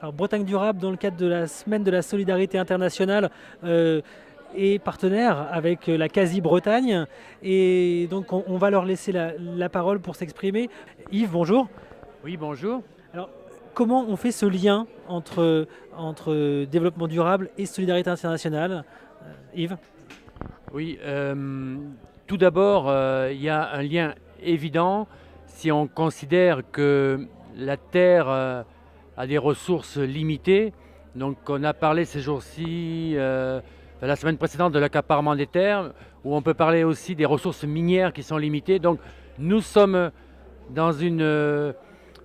Alors, Bretagne Durable, dans le cadre de la semaine de la solidarité internationale, est partenaire avec la CASI Bretagne. Et donc, on va leur laisser la parole pour s'exprimer. Yves, bonjour. Oui, bonjour. Alors, comment on fait ce lien entre développement durable et solidarité internationale, Yves? Oui, tout d'abord, il y a un lien évident si on considère que la Terre a des ressources limitées. Donc, on a parlé ces jours-ci, la semaine précédente, de l'accaparement des terres, où on peut parler aussi des ressources minières qui sont limitées. Donc, nous sommes dans une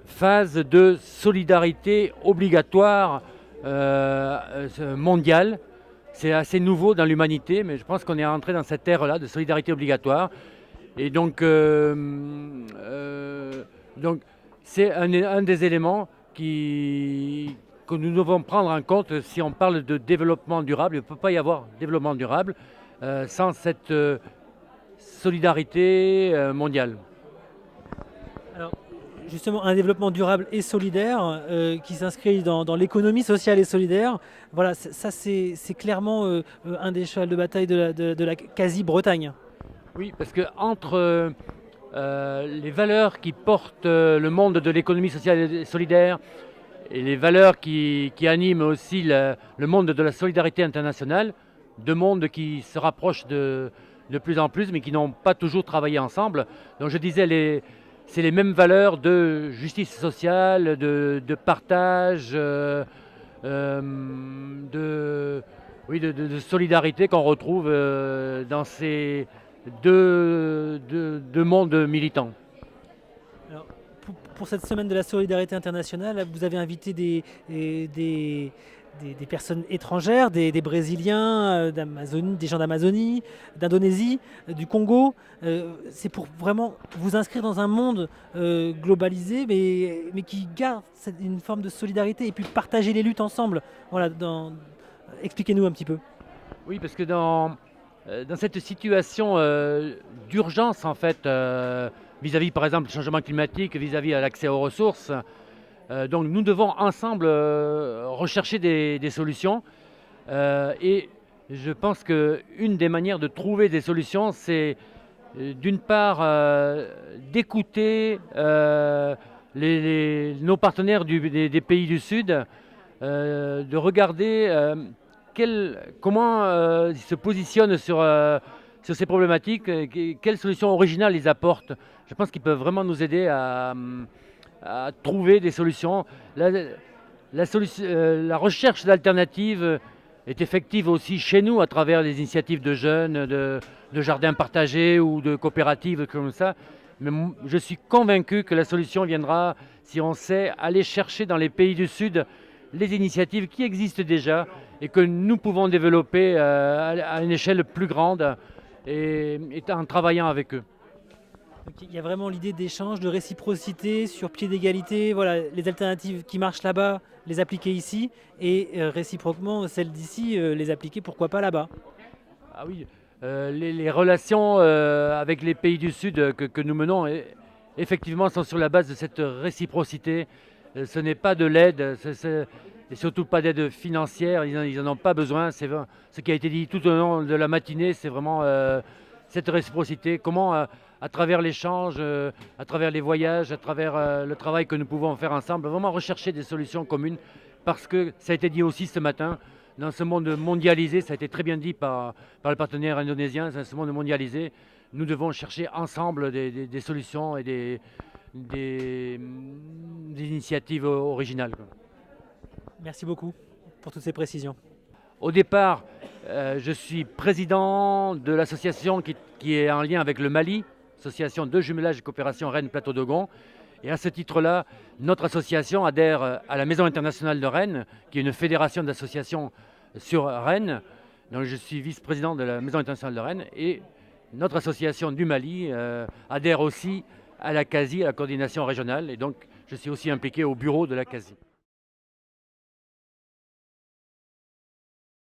phase de solidarité obligatoire mondiale. C'est assez nouveau dans l'humanité, mais je pense qu'on est rentré dans cette ère-là de solidarité obligatoire. Et donc c'est un des éléments que nous devons prendre en compte si on parle de développement durable. Il ne peut pas y avoir développement durable sans cette solidarité mondiale. Alors, justement, un développement durable et solidaire qui s'inscrit dans l'économie sociale et solidaire. Voilà, ça c'est clairement un des chevals de bataille de la quasi-Bretagne. Oui, parce que entre les valeurs qui portent le monde de l'économie sociale et solidaire et les valeurs qui animent aussi le monde de la solidarité internationale, deux mondes qui se rapprochent de plus en plus, mais qui n'ont pas toujours travaillé ensemble. Donc je disais, c'est les mêmes valeurs de justice sociale, de partage, de solidarité qu'on retrouve dans ces deux mondes militants. Alors, pour cette semaine de la solidarité internationale, vous avez invité des personnes étrangères, des Brésiliens, d'Amazonie, des gens d'Amazonie, d'Indonésie, du Congo. C'est pour vraiment vous inscrire dans un monde globalisé, mais qui garde une forme de solidarité et puis partager les luttes ensemble. Voilà, expliquez-nous un petit peu. Oui, parce que dans cette situation d'urgence, en fait, vis-à-vis, par exemple, du changement climatique, vis-à-vis à l'accès aux ressources, donc nous devons ensemble rechercher des solutions. Et je pense qu'une des manières de trouver des solutions, c'est d'une part d'écouter nos partenaires des pays du Sud, de regarder comment ils se positionnent sur ces problématiques, quelles solutions originales ils apportent. Je pense qu'ils peuvent vraiment nous aider à trouver des solutions. La recherche d'alternatives est effective aussi chez nous à travers les initiatives de jeunes, de jardins partagés ou de coopératives comme ça. Mais je suis convaincu que la solution viendra si on sait aller chercher dans les pays du Sud les initiatives qui existent déjà et que nous pouvons développer à une échelle plus grande et en travaillant avec eux. Donc, il y a vraiment l'idée d'échange, de réciprocité, sur pied d'égalité. Voilà, les alternatives qui marchent là-bas, les appliquer ici, et réciproquement, celles d'ici, les appliquer pourquoi pas là-bas. Ah oui, les relations avec les pays du Sud que nous menons, effectivement, sont sur la base de cette réciprocité. Ce n'est pas de l'aide, et surtout pas d'aide financière, ils n'en ont pas besoin. C'est ce qui a été dit tout au long de la matinée, c'est vraiment cette réciprocité. Comment, à travers l'échange, à travers les voyages, à travers le travail que nous pouvons faire ensemble, vraiment rechercher des solutions communes. Parce que ça a été dit aussi ce matin, dans ce monde mondialisé, ça a été très bien dit par le partenaire indonésien, dans ce monde mondialisé, nous devons chercher ensemble des solutions et des initiatives originales. Merci beaucoup pour toutes ces précisions. Au départ, je suis président de l'association qui est en lien avec le Mali, association de jumelage et coopération Rennes Plateau d'Ogon. Et à ce titre-là, notre association adhère à la Maison internationale de Rennes, qui est une fédération d'associations sur Rennes. Donc je suis vice-président de la Maison internationale de Rennes. Et notre association du Mali adhère aussi à la CASI, à la coordination régionale. Et donc je suis aussi impliqué au bureau de la CASI.